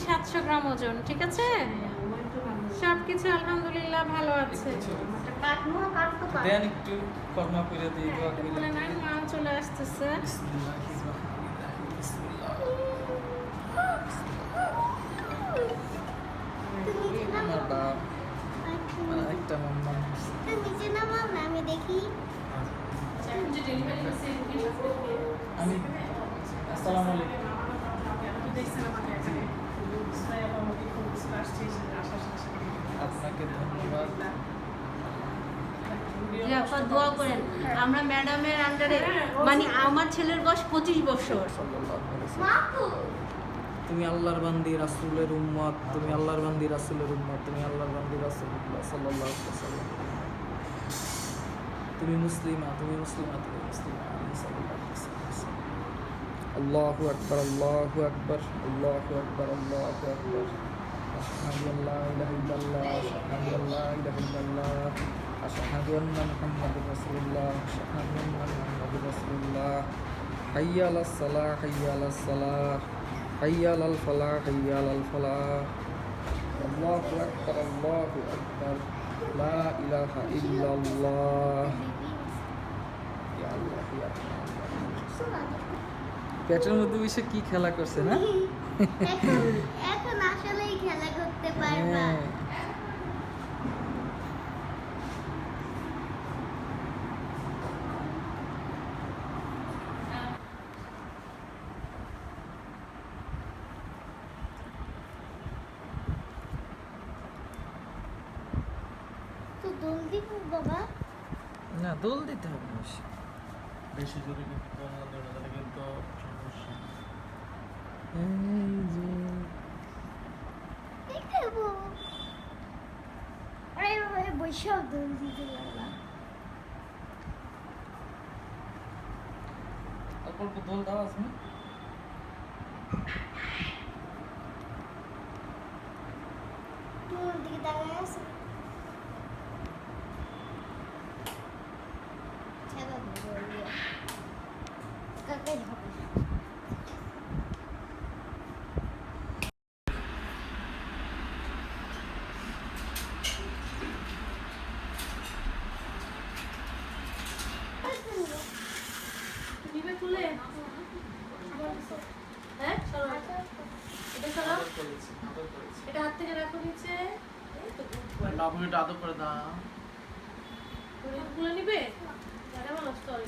700 গ্রাম ওজন, ঠিক আছে? সব কিছু আলহামদুলিল্লাহ ভালো আছে। দেন একটু কর্মা করে দিই, দোয়া একটু করে বলে নেন, মা চলে আসতেছে। আমার বাপ মানে একটা মাম্মা নিচে নামাও না, আমি দেখি। আমি আসসালামু আলাইকুম। আপনাকে ধন্যবাদ। জি আপা দোয়া করেন। আমরা ম্যাডামের আন্ডারে, মানে আমার ছেলের বয়স 25 বছর। তুমি আল্লাহর বান্দি রাসূলের উম্মত, তুমি আল্লাহর বান্দি রাসূলের উম্মত, তুমি আল্লাহর বান্দি রাসূলুল্লাহ সাল্লাল্লাহু আলাইহি ওয়াসাল্লাম। তুমি মুসলিমা, তুমি মুসলিমা, তুমি মুসলিমা। সাল্লাল্লাহু আলাইহি ওয়াসাল্লাম। আল্লাহু আকবার, আল্লাহু আকবার, আল্লাহু আকবার, আল্লাহু আকবার। আশহাদু আল্লা ইলাহা ইল্লাল্লাহ, আশহাদু আল্লা ইলাহা ইল্লাল্লাহ, আশহাদু আন্না মুহাম্মাদুর রাসূলুল্লাহ, আশহাদু আন্না মুহাম্মাদুর রাসূলুল্লাহ। হাইয়া আলাস সালাহ, হাইয়া আলাস সালাহ, হাইয়া আলাল ফালাহ, হাইয়া আলাল ফালাহ। আল্লাহু আকবার, আল্লাহু আকবার, লা ইলাহা ইল্লাল্লাহ। ইয়া আল্লাহ, ইয়া আল্লাহ। পেটের মধ্যে বসে কি খেলা করছে না? এখন এখন আসলেই খেলা করতে পারবা। হ্যাঁ। তো দোল দিব বাবা। না, দোল দিতে হবে না। বেশি জোরে কিন্তু কম না দেবে না, তাহলে কিন্তু সমস্যা। এই যে দেখাবো। আরে বাবা, বৈশাখ দোল দিতে লাগলা। অল্প অল্প দোল দাও আছে না? তোমার দিকে তাকায় আছে। ছেড়ে দাও, দোল দিও। কাকাই হবে। নিবে তুলে? হ্যাঁ সরো, এটা সরো, আদর করেছি, আদর করেছি। এটা হাত থেকে রাখো নিচে। এই তো good boy। বাবুকে একটু আদর করে দাও। তুমি তুলে নিবে? ম্যাডাম নষ্ট করে।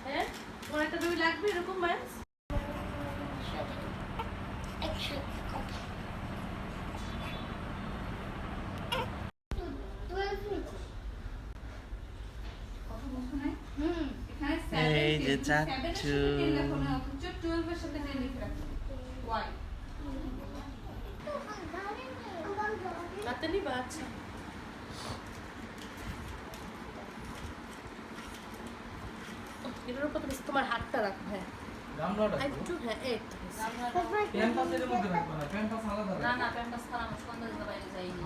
হ্যাঁ তোমার একটা বেবি লাগবে এরকম ব্যাস? Action. এই যে চাচ্ছু। রাতে নিবা? আচ্ছা এটার উপর তুমি তোমার হাতটা রাখো। হ্যাঁ গামলাটা আর একটু, হ্যাঁ এই তো। প্যাম্পাসের মধ্যে রাখবা না, প্যাম্পাস আলাদা রাখবা। না না প্যাম্পাস খারাপ সন্ধ্যা দিতে বাইরে যাইনি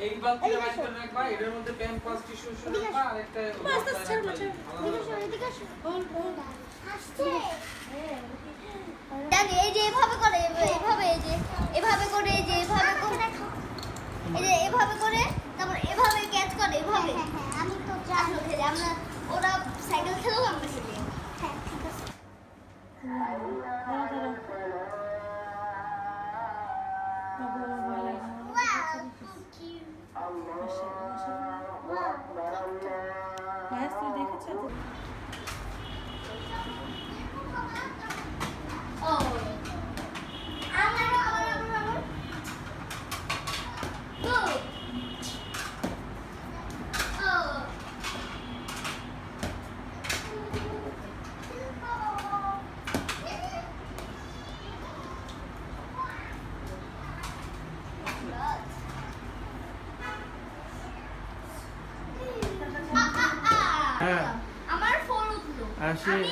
এই বালতিটা বাইর করে রাখবা, এটার মধ্যে প্যাম্পাস টিস্যু রাখবা আর একটা আস্তে আস্তে ছেড়ো না, ছেড়ো। জানি এই যে এভাবে করে, এভাবে এই যে এভাবে করে, এই যে এভাবে করে, এই যে এভাবে করে, তারপর এভাবে ক্যাচ করে, এভাবে। আমি তো জানি আমরা ওরা সাইকেল খেলেও আমরা খেলি। হ্যাঁ ঠিক আছে। Wow, so cute. Wow, ব্যাস তুমি দেখেছো তো? oh. আমার। Go. Oh. হ্যাঁ আমার ফোন উঠলো। আসে। আমি